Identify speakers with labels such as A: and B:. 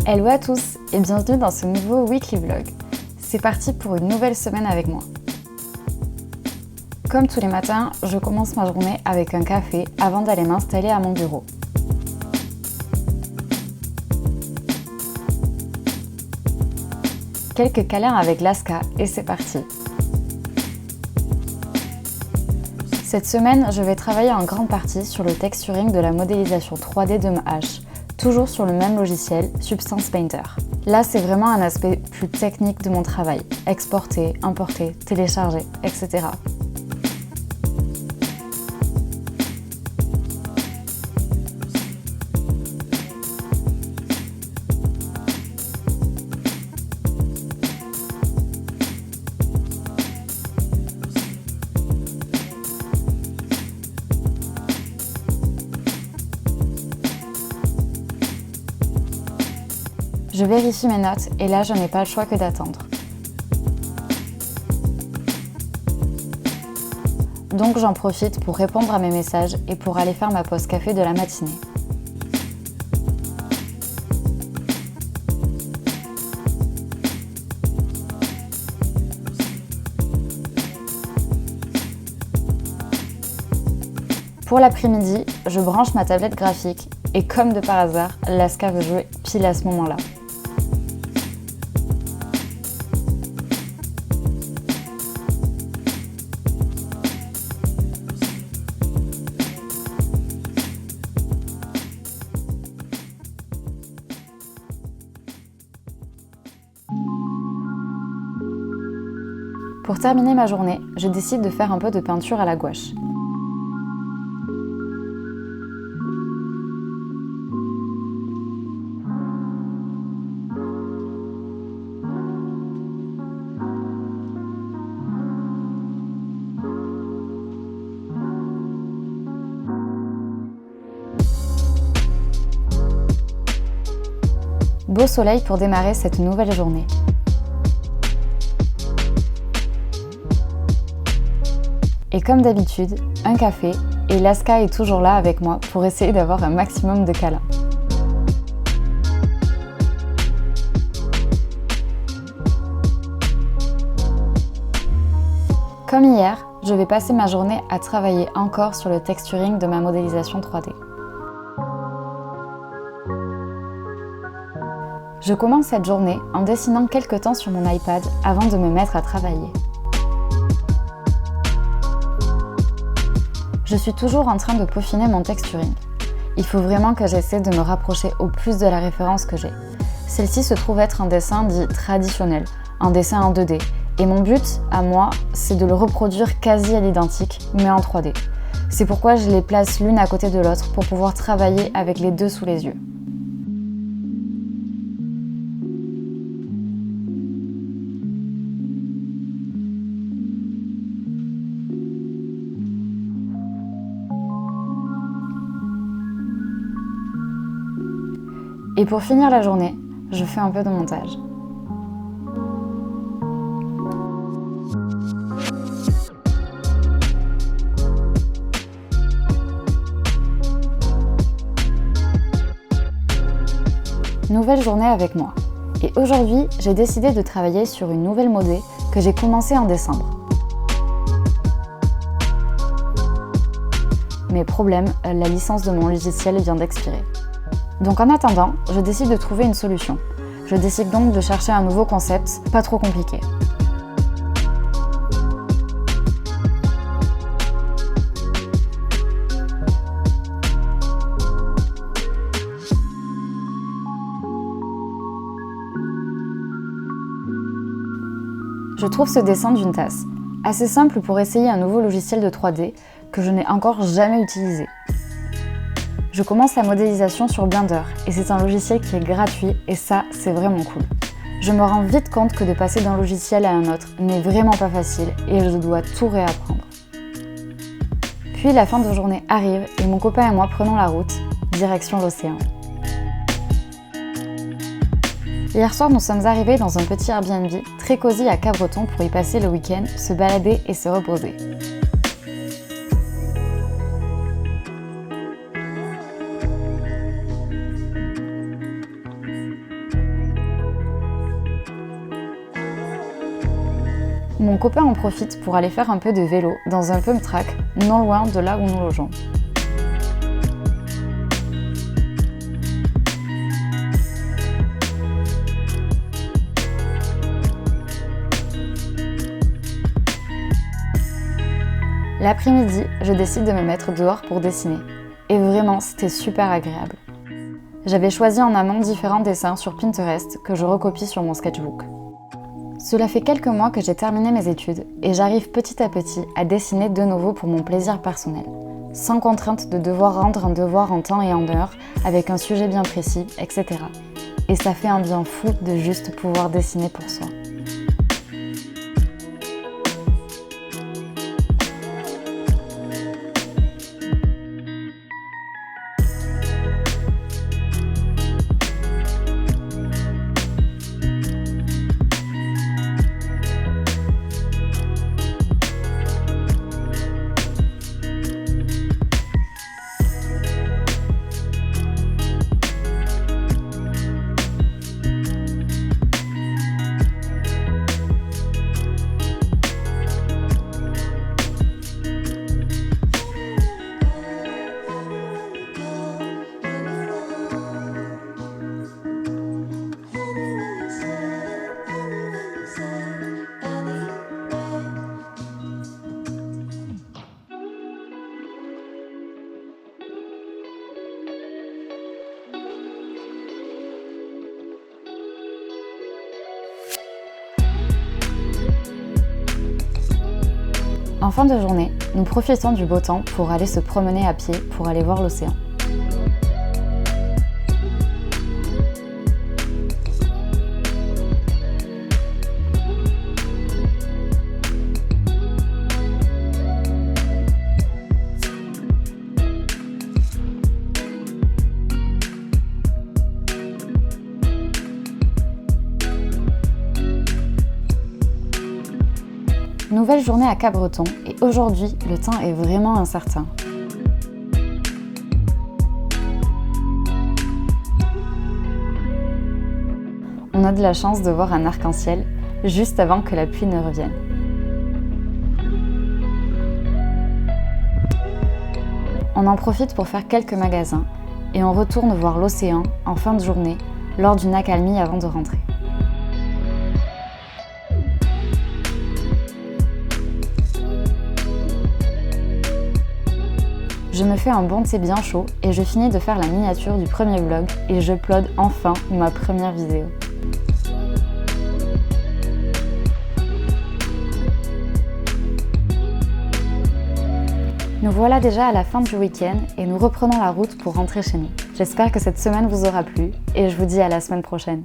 A: Hello à tous et bienvenue dans ce nouveau Weekly Vlog. C'est parti pour une nouvelle semaine avec moi. Comme tous les matins, je commence ma journée avec un café avant d'aller m'installer à mon bureau. Quelques câlins avec Laska et c'est parti. Cette semaine, je vais travailler en grande partie sur le texturing de la modélisation 3D de ma hache, toujours sur le même logiciel, Substance Painter. Là, c'est vraiment un aspect plus technique de mon travail, exporter, importer, télécharger, etc. Je vérifie mes notes et là, je n'ai pas le choix que d'attendre. Donc j'en profite pour répondre à mes messages et pour aller faire ma pause café de la matinée. Pour l'après-midi, je branche ma tablette graphique et comme de par hasard, Laska veut jouer pile à ce moment-là. Pour terminer ma journée, je décide de faire un peu de peinture à la gouache. Beau soleil pour démarrer cette nouvelle journée. Et comme d'habitude, un café et Laska est toujours là avec moi pour essayer d'avoir un maximum de câlins. Comme hier, je vais passer ma journée à travailler encore sur le texturing de ma modélisation 3D. Je commence cette journée en dessinant quelques temps sur mon iPad avant de me mettre à travailler. Je suis toujours en train de peaufiner mon texturing. Il faut vraiment que j'essaie de me rapprocher au plus de la référence que j'ai. Celle-ci se trouve être un dessin dit traditionnel, un dessin en 2D. Et mon but, à moi, c'est de le reproduire quasi à l'identique, mais en 3D. C'est pourquoi je les place l'une à côté de l'autre pour pouvoir travailler avec les deux sous les yeux. Et pour finir la journée, je fais un peu de montage. Nouvelle journée avec moi. Et aujourd'hui, j'ai décidé de travailler sur une nouvelle modé que j'ai commencé en décembre. Mais problème, la licence de mon logiciel vient d'expirer. Donc en attendant, je décide de trouver une solution. Je décide donc de chercher un nouveau concept, pas trop compliqué. Je trouve ce dessin d'une tasse, assez simple pour essayer un nouveau logiciel de 3D que je n'ai encore jamais utilisé. Je commence la modélisation sur Blender et c'est un logiciel qui est gratuit et ça, c'est vraiment cool. Je me rends vite compte que de passer d'un logiciel à un autre n'est vraiment pas facile et je dois tout réapprendre. Puis la fin de journée arrive et mon copain et moi prenons la route, direction l'océan. Hier soir, nous sommes arrivés dans un petit Airbnb très cosy à Cabreton pour y passer le week-end, se balader et se reposer. Mon copain en profite pour aller faire un peu de vélo dans un pump track non loin de là où nous logeons. L'après-midi, je décide de me mettre dehors pour dessiner. Et vraiment, c'était super agréable. J'avais choisi en amont différents dessins sur Pinterest que je recopie sur mon sketchbook. Cela fait quelques mois que j'ai terminé mes études et j'arrive petit à petit à dessiner de nouveau pour mon plaisir personnel, sans contrainte de devoir rendre un devoir en temps et en heure, avec un sujet bien précis, etc. Et ça fait un bien fou de juste pouvoir dessiner pour soi. En fin de journée, nous profitons du beau temps pour aller se promener à pied pour aller voir l'océan. Nouvelle journée à Cabreton et aujourd'hui, le temps est vraiment incertain. On a de la chance de voir un arc-en-ciel juste avant que la pluie ne revienne. On en profite pour faire quelques magasins et on retourne voir l'océan en fin de journée lors d'une accalmie avant de rentrer. Je me fais un bon thé bien chaud et je finis de faire la miniature du premier vlog et j'upload enfin ma première vidéo. Nous voilà déjà à la fin du week-end et nous reprenons la route pour rentrer chez nous. J'espère que cette semaine vous aura plu et je vous dis à la semaine prochaine.